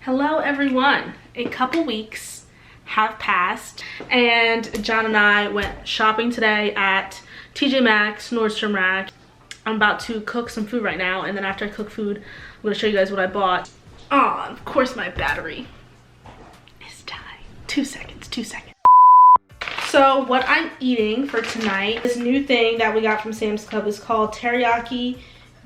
Hello everyone. A couple weeks have passed and John and I went shopping today at TJ Maxx, Nordstrom Rack. I'm about to cook some food right now, and then after I cook food, I'm gonna show you guys what I bought. Oh, of course my battery is dying. 2 seconds. So what I'm eating for tonight, this new thing that we got from Sam's Club is called Teriyaki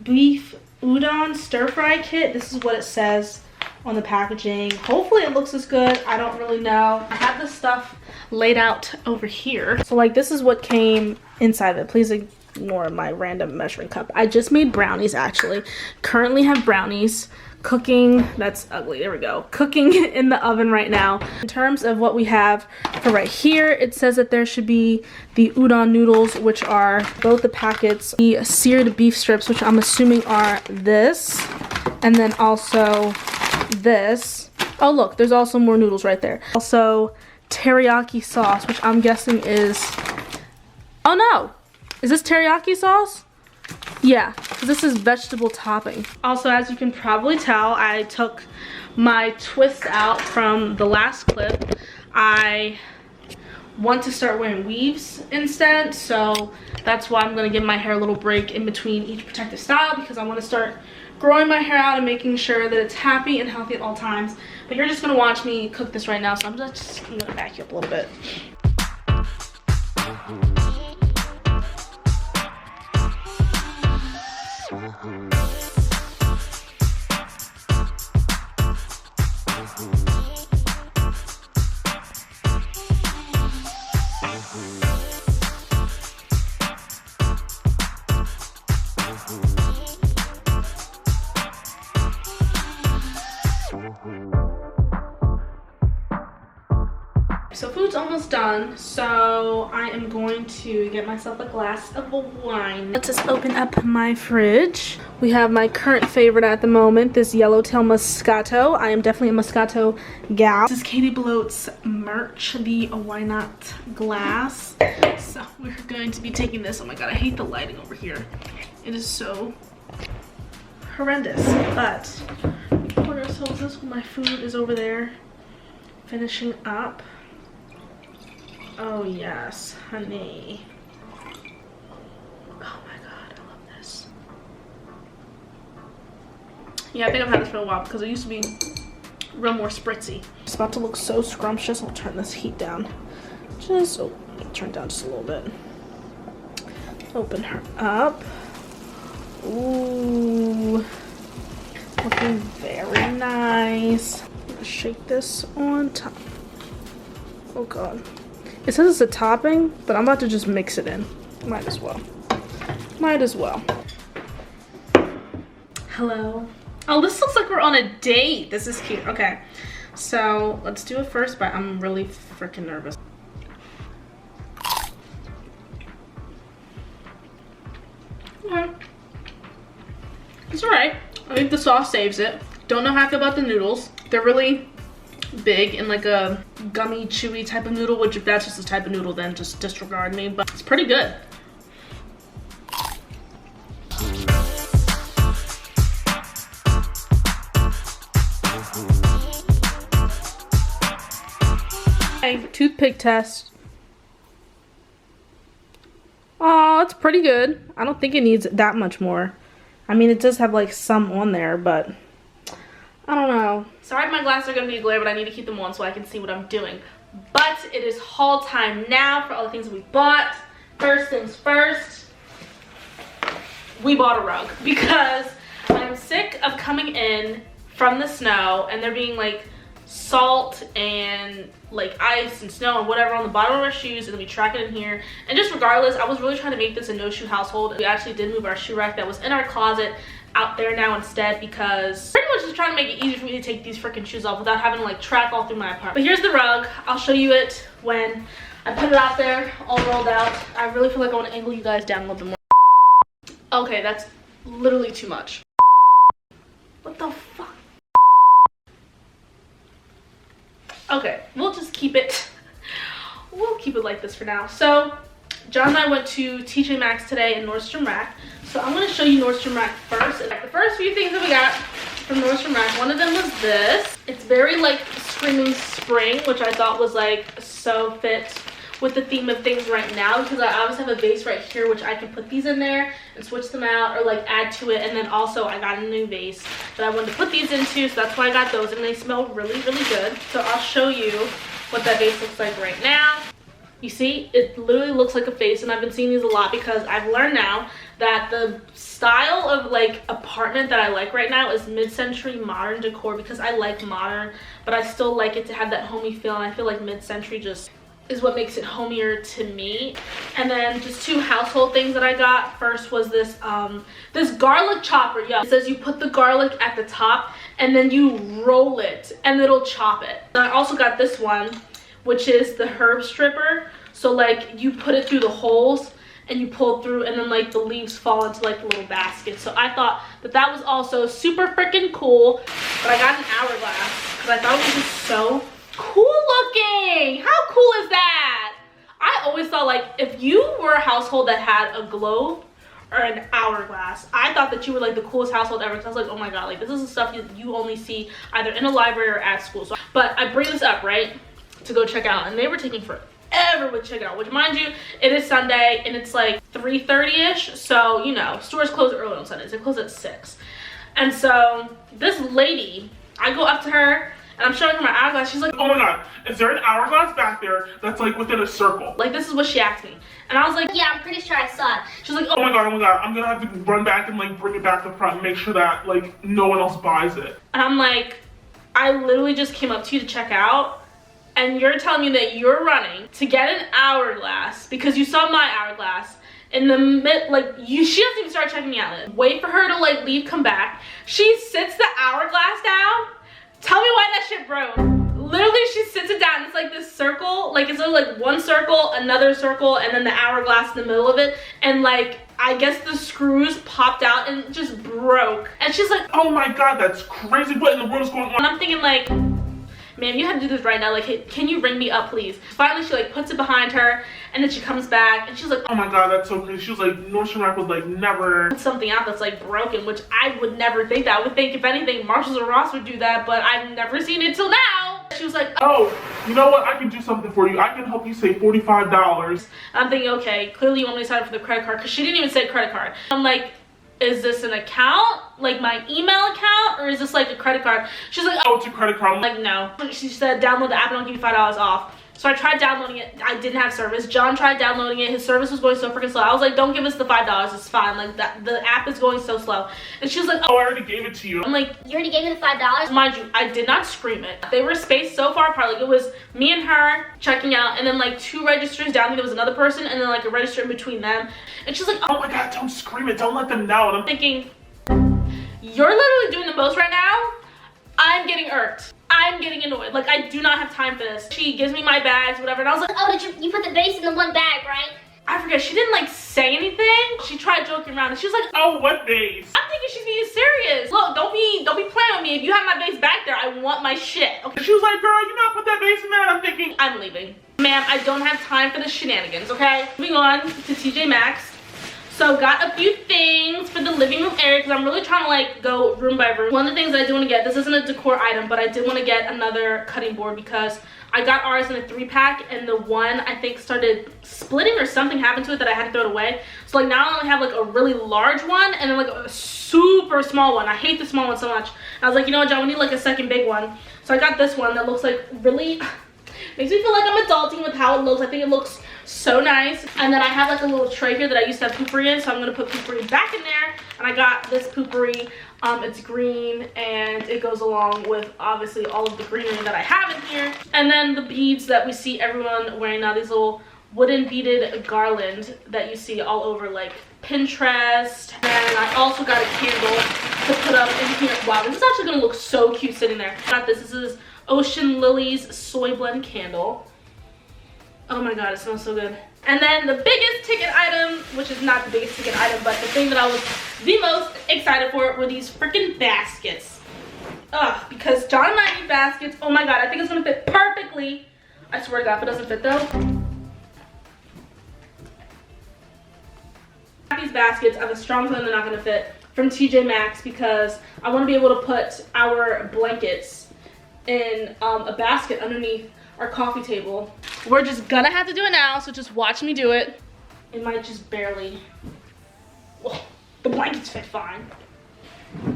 Beef Udon Stir Fry Kit. This is what it says on the packaging. Hopefully it looks as good. I don't really know. I have the stuff laid out over here. So like this is what came inside of it. Please ignore my random measuring cup. I just made brownies actually. Currently have brownies cooking. That's ugly. There we go. Cooking in the oven right now. In terms of what we have for right here, it says that there should be the udon noodles, which are both the packets, the seared beef strips, which I'm assuming are this, and then also this. Oh look, there's also more noodles right there. Also teriyaki sauce, which I'm guessing is, oh no, is this teriyaki sauce? Yeah, because this is vegetable topping. Also, as you can probably tell, I took my twists out from the last clip. I want to start wearing weaves instead, so that's why I'm going to give my hair a little break in between each protective style, because I want to start growing my hair out and making sure that it's happy and healthy at all times. But you're just going to watch me cook this right now, so I'm going to back you up a little bit. So food's almost done, so I am going to get myself a glass of wine. Let's just open up my fridge. We have my current favorite at the moment, this Yellowtail Moscato. I am definitely a Moscato gal. This is Katie Bloat's merch, the Why Not glass. So we're going to be taking this. Oh my god, I hate the lighting over here. It is so horrendous. But we pour ourselves this when my food is over there finishing up. Oh yes, honey. Oh my god, I love this. Yeah, I think I've had this for a while because it used to be real more spritzy. It's about to look so scrumptious. I'll turn this heat down. Just, oh, turn it down just a little bit. Open her up. Ooh, looking very nice. I'm gonna shake this on top. Oh god. It says it's a topping, but I'm about to just mix it in. Might as well. Hello. Oh, this looks like we're on a date. This is cute. Okay, so let's do a first bite. I'm really freaking nervous. Okay. It's alright. I think the sauce saves it. Don't know how I feel about the noodles. They're really big and like a gummy chewy type of noodle, which if that's just the type of noodle, then just disregard me, but it's pretty good. Okay, toothpick test. Oh, it's pretty good. I don't think it needs that much more. I mean, it does have like some on there, but I don't know. Sorry if my glasses are going to be glare, but I need to keep them on so I can see what I'm doing. But it is haul time now for all the things that we bought. First things first, we bought a rug because I'm sick of coming in from the snow and there being like salt and like ice and snow and whatever on the bottom of our shoes, and then we track it in here. And just regardless, I was really trying to make this a no shoe household. We actually did move our shoe rack that was in our closet out there now instead, because pretty much just trying to make it easy for me to take these freaking shoes off without having to like track all through my apartment. But here's the rug. I'll show you it when I put it out there all rolled out. I really feel like I want to angle you guys down a little bit more. Okay, that's literally too much. What the fuck? Okay, we'll just keep it. We'll keep it like this for now. So John and I went to TJ Maxx today and Nordstrom Rack. So I'm going to show you Nordstrom Rack first. The first few things that we got from Nordstrom Rack. One of them was this. It's very like screaming spring, which I thought was like so fit with the theme of things right now, because I obviously have a vase right here which I can put these in there and switch them out or like add to it. And then also I got a new vase that I wanted to put these into, so that's why I got those, and they smell really good. So I'll show you what that vase looks like right now. You see, it literally looks like a face, and I've been seeing these a lot because I've learned now that the style of like apartment that I like right now is mid-century modern decor, because I like modern, but I still like it to have that homey feel, and I feel like mid-century just is what makes it homier to me. And then just two household things that I got. First was this this garlic chopper. Yeah, it says you put the garlic at the top and then you roll it and it'll chop it. And I also got this one, which is the herb stripper. So like you put it through the holes and you pull through, and then like the leaves fall into like the little basket. So I thought that that was also super freaking cool. But I got an hourglass because I thought it was just so cool looking. How cool is that? I always thought like if you were a household that had a globe or an hourglass, I thought that you were like the coolest household ever. So I was like, oh my god, like this is the stuff you only see either in a library or at school. So, but I bring this up, right, to go check out, and they were taking forever with checkout, which mind you, it is Sunday and it's like 3:30ish, so you know, stores close early on Sundays. They close at 6. And so this lady, I go up to her and I'm showing her my hourglass. She's like, oh my god, is there an hourglass back there that's like within a circle? Like this is what she asked me. And I was like, yeah, I'm pretty sure I saw it. She's like, oh my god, I'm gonna have to run back and like bring it back to front and make sure that like no one else buys it. And I'm like, I literally just came up to you to check out, and you're telling me that you're running to get an hourglass because you saw my hourglass in the mid, like she doesn't even start checking me out. Wait for her to like leave, come back. She sits the hourglass down. Tell me why that shit broke. Literally, she sits it down. It's like this circle, like it's like one circle, another circle, and then the hourglass in the middle of it. And like, I guess the screws popped out and just broke. And she's like, oh my god, that's crazy. What in the world is going on? And I'm thinking like, ma'am, you have to do this right now. Like, hey, can you ring me up, please? Finally, she like puts it behind her, and then she comes back, and she's like, oh my god, that's so crazy. She was like, Nordstrom Rack would like never put something out that's like broken, which I would never think that. I would think if anything, Marshalls or Ross would do that, but I've never seen it till now. She was like, oh, you know what? I can do something for you. I can help you save $45. I'm thinking, okay, clearly you want me to sign up for the credit card, because she didn't even say credit card. I'm like, is this an account, like my email account, or is this like a credit card? She's like, oh, it's a credit card. I'm like, no. She said download the app and I'll give you $5 off. So I tried downloading it. I didn't have service. John tried downloading it. His service was going so freaking slow. I was like, don't give us the $5. It's fine. Like that, the app is going so slow. And she was like, oh, I already gave it to you. I'm like, you already gave me the $5? mind you, I did not scream it. They were spaced so far apart. Like it was me and her checking out, and then like 2 registers down, there was another person, and then like a register in between them. And she's like, oh my god, don't scream it. Don't let them know. And I'm thinking, you're literally doing the most right now. I'm getting irked. I'm getting annoyed. Like, I do not have time for this. She gives me my bags, whatever, and I was like, oh, did you put the vase in the one bag, right? I forget. She didn't like say anything. She tried joking around, and she was like, oh, what vase? I'm thinking she's being serious. Look, don't be playing with me. If you have my vase back there, I want my shit. Okay. She was like, girl, you not put that vase in there. And I'm thinking, I'm leaving. Ma'am, I don't have time for the shenanigans, okay? Moving on to TJ Maxx. So got a few things for the living room area because I'm really trying to like go room by room. One of the things that I do want to get, this isn't a decor item, but I did want to get another cutting board because I got ours in a 3-pack, and the one I think started splitting or something happened to it that I had to throw it away. So like now I only have like a really large one and then like a super small one. I hate the small one so much. I was like, you know what, John, we need like a second big one. So I got this one that looks like really, makes me feel like I'm adulting with how it looks. I think it looks so nice. And then I have like a little tray here that I used to have poopery in, so I'm gonna put poopery back in there. And I got this poopery. It's green and it goes along with obviously all of the greenery that I have in here. And then the beads that we see everyone wearing now, these little wooden beaded garland that you see all over like Pinterest. And I also got a candle to put up in here. Wow, this is actually gonna look so cute sitting there. Got this. This is Ocean Lily's soy blend candle. Oh my god, it smells so good. And then the biggest ticket item, which is not the biggest ticket item, but the thing that I was the most excited for were these freaking baskets. Ugh, because John and I need baskets. Oh my god, I think it's gonna fit perfectly. I swear to god, if it doesn't fit though. These baskets, I have a strong feeling they're not gonna fit from TJ Maxx because I want to be able to put our blankets in a basket underneath our coffee table. We're just gonna have to do it now, so just watch me do it. It might just barely. Oh, the blankets fit fine.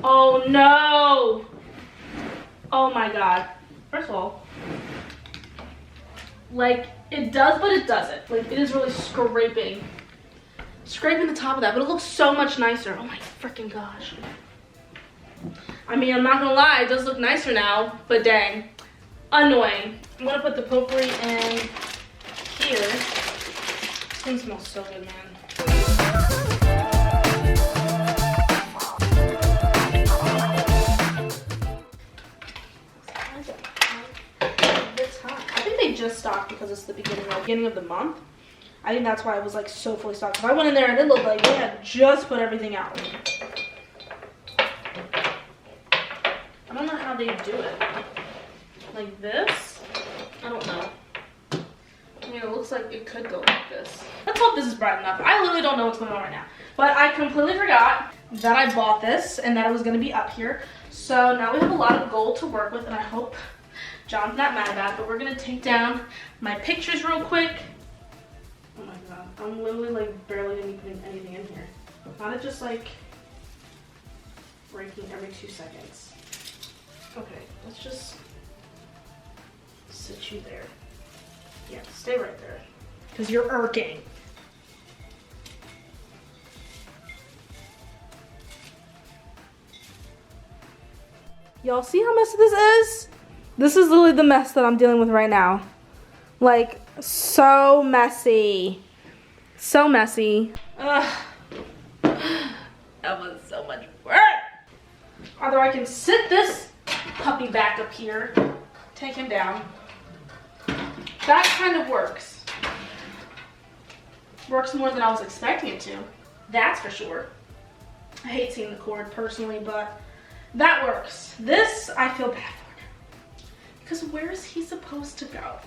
Oh no! Oh my god. First of all, like, it does, but it doesn't. Like, it is really scraping the top of that, but it looks so much nicer. Oh my freaking gosh. I mean, I'm not gonna lie, it does look nicer now, but dang, annoying. I'm gonna put the potpourri in here. This thing smells so good, man. I think they just stocked because it's the beginning of the month. I think that's why it was like so fully stocked. If I went in there and it looked like they had just put everything out. I don't know how they do it. Like this? I don't know. I mean, it looks like it could go like this. Let's hope this is bright enough. I literally don't know what's going on right now. But I completely forgot that I bought this and that it was going to be up here. So now we have a lot of gold to work with, and I hope John's not mad about it. But we're going to take down my pictures real quick. Oh my god. I'm literally like barely even putting anything in here. Not just like breaking every 2 seconds. Okay, let's just sit you there. Yeah, stay right there. Because you're irking. Y'all see how messy this is? This is literally the mess that I'm dealing with right now. Like, so messy. So messy. Ugh. That was so much work. Either I can sit this puppy back up here, take him down. That kind of works. Works more than I was expecting it to. That's for sure. I hate seeing the cord personally, but that works. This, I feel bad for. Because where is he supposed to go?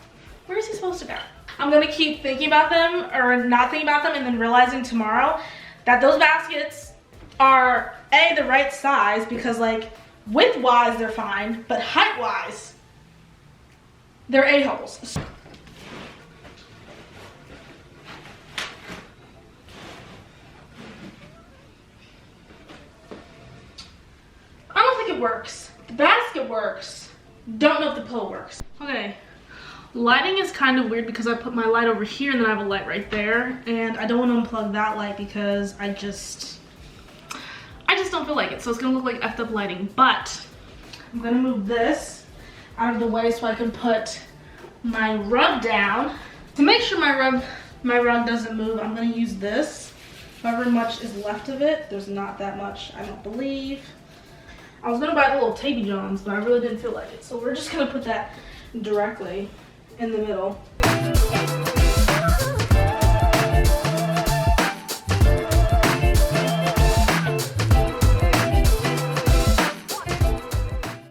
Where is he supposed to go? I'm gonna keep thinking about them or not thinking about them and then realizing tomorrow that those baskets are A, the right size because like width-wise they're fine, but height-wise, they're a-holes. I don't think it works. The basket works. Don't know if the pillow works. Okay. Lighting is kind of weird because I put my light over here and then I have a light right there. And I don't want to unplug that light because I just don't feel like it. So it's going to look like effed up lighting. But I'm going to move this out of the way so I can put my rug down. To make sure my rug doesn't move, I'm going to use this. However much is left of it. There's not that much, I don't believe. I was going to buy the little Tabby Johns, but I really didn't feel like it. So we're just going to put that directly in the middle.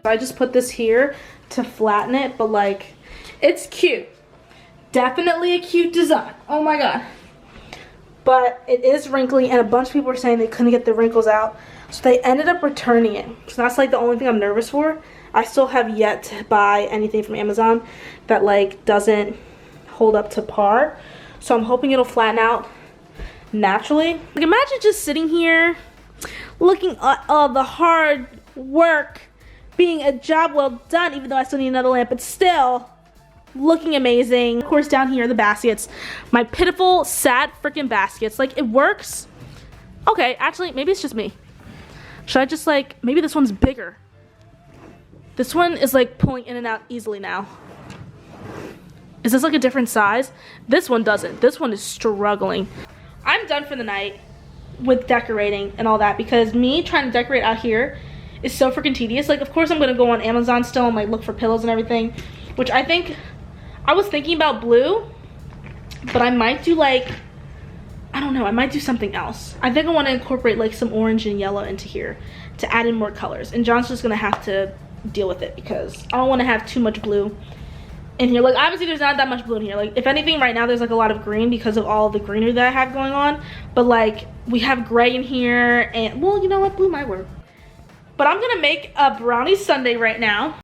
I just put this here to flatten it, but like, it's cute. Definitely a cute design. Oh my god. But it is wrinkly, and a bunch of people were saying they couldn't get the wrinkles out. So they ended up returning it. So that's like the only thing I'm nervous for. I still have yet to buy anything from Amazon that like doesn't hold up to par. So I'm hoping it'll flatten out naturally. Like, imagine just sitting here looking at all the hard work being a job well done, even though I still need another lamp, but still looking amazing. Of course, down here are the baskets. My pitiful, sad freaking baskets. Like, it works. Okay, actually, maybe it's just me. Should I just like, maybe this one's bigger. This one is like pulling in and out easily now. Is this like a different size? This one doesn't. This one is struggling. I'm done for the night with decorating and all that because me trying to decorate out here is so freaking tedious. Like, of course I'm gonna go on Amazon still and like look for pillows and everything, which I think, I was thinking about blue, but I might do like, I don't know, I might do something else. I think I want to incorporate like some orange and yellow into here to add in more colors. And John's just gonna have to deal with it because I don't want to have too much blue in here. Like obviously there's not that much blue in here. Like if anything right now there's like a lot of green because of all the greenery that I have going on. But like we have gray in here and well, you know what, blue might work. But I'm gonna make a brownie sundae right now.